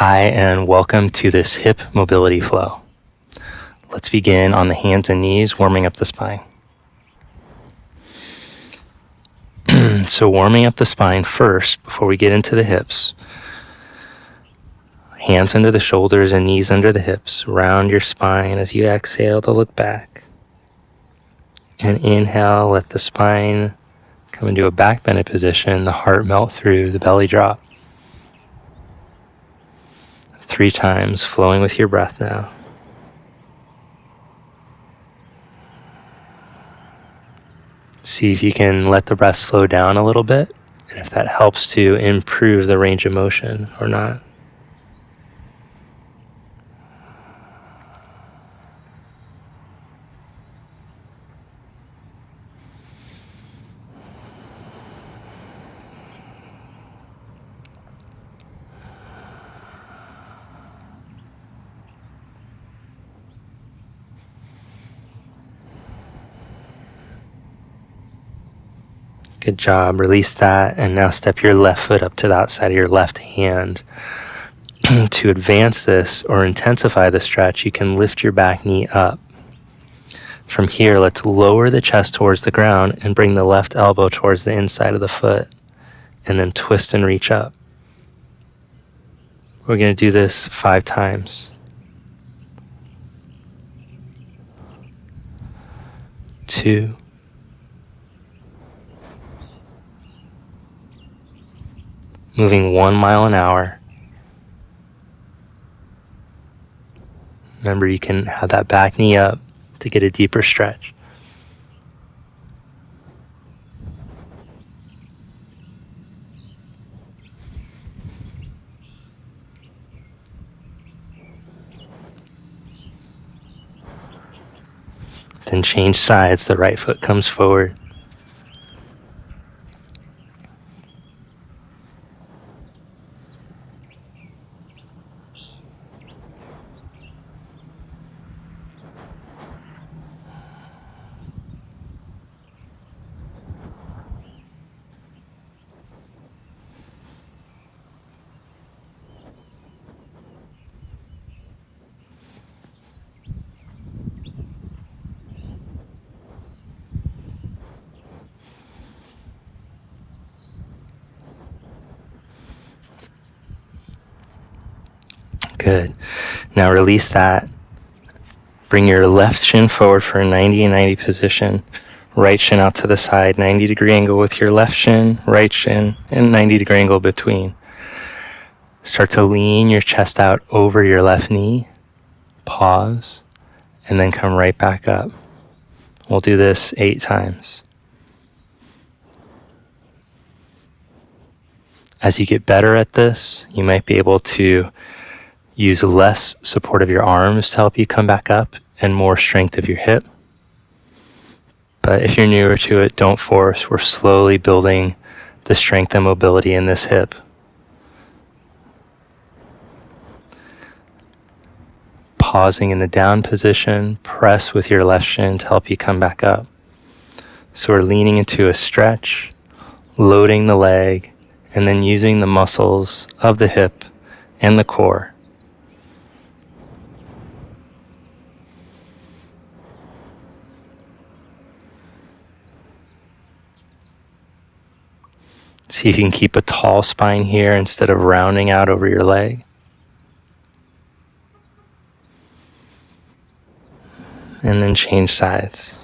Hi, and welcome to this hip mobility flow. Let's begin on the hands and knees, warming up the spine. So warming up the spine first before we get into the hips. Hands under the shoulders and knees under the hips. Round your spine as you exhale to look back. And inhale, let the spine come into a back bended position, the heart melt through, the belly drop. 3 times, flowing with your breath now. See if you can let the breath slow down a little bit, and if that helps to improve the range of motion or not. Good job. Release that, and now step your left foot up to the outside of your left hand. To advance this or intensify the stretch, you can lift your back knee up. From here, let's lower the chest towards the ground and bring the left elbow towards the inside of the foot, and then twist and reach up. We're going to do this 5 times. 2, 1 mile an hour. Remember, you can have that back knee up to get a deeper stretch. Then change sides, the right foot comes forward. Good. Now release that. Bring your left shin forward for a 90 and 90 position. Right shin out to the side, 90-degree angle with your left shin, right shin, and 90-degree angle between. Start to lean your chest out over your left knee. Pause, and then come right back up. We'll do this 8 times. As you get better at this, you might be able to use less support of your arms to help you come back up and more strength of your hip. But if you're newer to it, don't force. We're slowly building the strength and mobility in this hip. Pausing in the down position, press with your left shin to help you come back up. So we're leaning into a stretch, loading the leg, and then using the muscles of the hip and the core. See if you can keep a tall spine here instead of rounding out over your leg. And then change sides.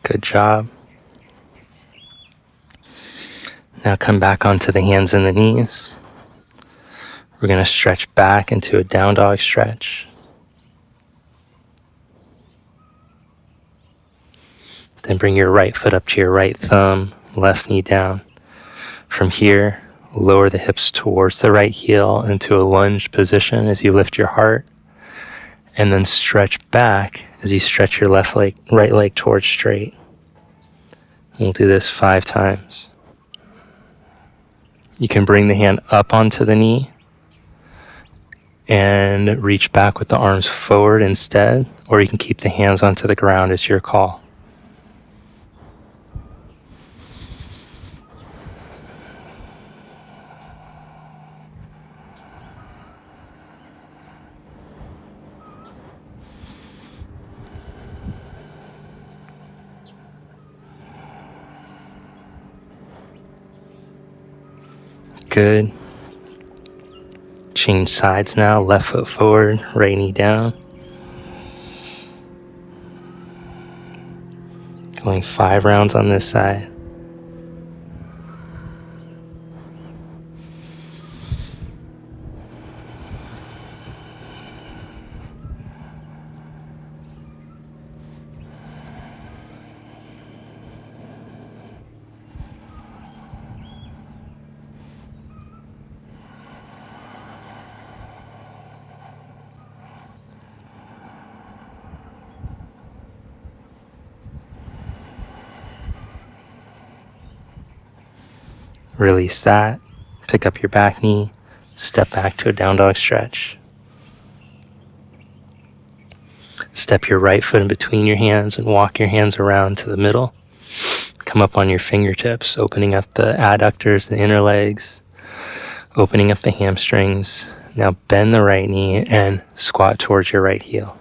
Good job. Now come back onto the hands and the knees. We're going to stretch back into a down dog stretch. Then bring your right foot up to your right thumb, left knee down. From here, lower the hips towards the right heel into a lunge position as you lift your heart. And then stretch back as you stretch your right leg towards straight. We'll do this 5 times. You can bring the hand up onto the knee and reach back with the arms forward instead, or you can keep the hands onto the ground as your call. Good. Change sides now. Left foot forward, right knee down. Going 5 rounds on this side. Release that, pick up your back knee, step back to a down dog stretch. Step your right foot in between your hands and walk your hands around to the middle. Come up on your fingertips, opening up the adductors, the inner legs, opening up the hamstrings. Now bend the right knee and squat towards your right heel.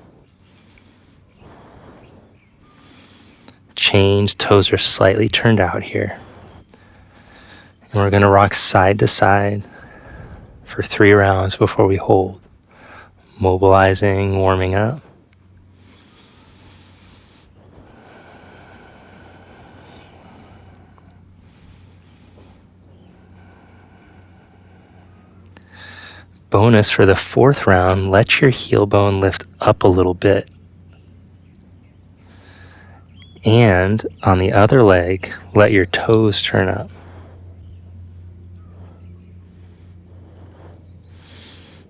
Change, toes are slightly turned out here. And we're going to rock side to side for 3 rounds before we hold. Mobilizing, warming up. Bonus for the 4th round, let your heel bone lift up a little bit. And on the other leg, let your toes turn up.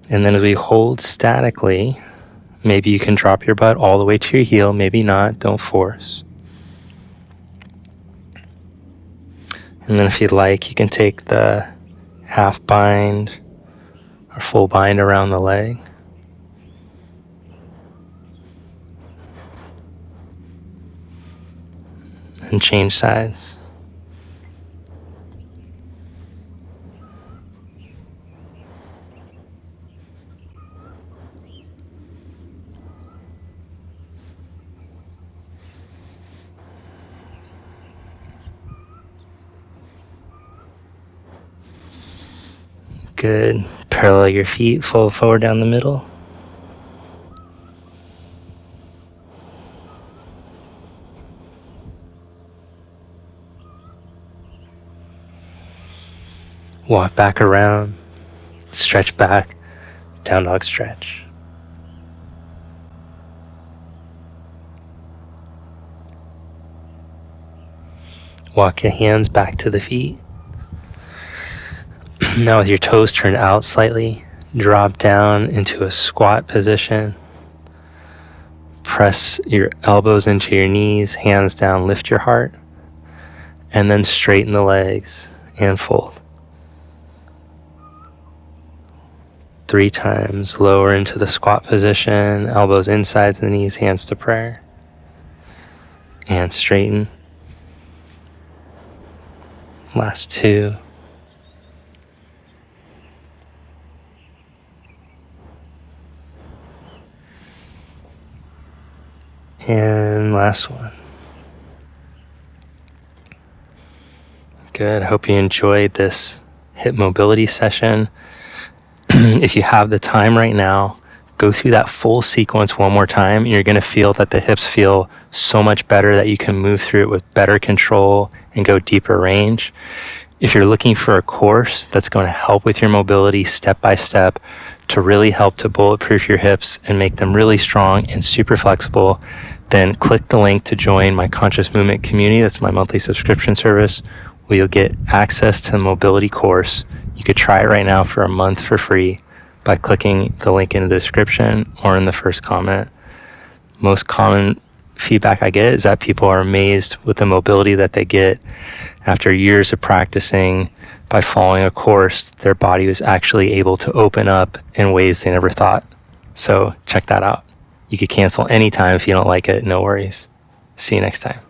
And then as we hold statically, maybe you can drop your butt all the way to your heel, maybe not, don't force. And then if you'd like, you can take the half bind or full bind around the leg. And change sides. Good. Parallel your feet, fold forward down the middle. Walk back around, stretch back, down dog stretch. Walk your hands back to the feet. Now with your toes turned out slightly, drop down into a squat position. Press your elbows into your knees, hands down, lift your heart, and then straighten the legs and fold. 3 times, lower into the squat position, elbows insides the knees, hands to prayer, and straighten. Last 2. And last one. Good. I hope you enjoyed this hip mobility session. If you have the time right now, go through that full sequence one more time, and you're going to feel that the hips feel so much better that you can move through it with better control and go deeper range. If you're looking for a course that's going to help with your mobility step by step to really help to bulletproof your hips and make them really strong and super flexible, then click the link to join my Conscious Movement community. That's my monthly subscription service where you'll get access to the mobility course. You could try it right now for a month for free by clicking the link in the description or in the first comment. Most common feedback I get is that people are amazed with the mobility that they get after years of practicing. By following a course, their body was actually able to open up in ways they never thought. So check that out. You could cancel anytime if you don't like it, no worries. See you next time.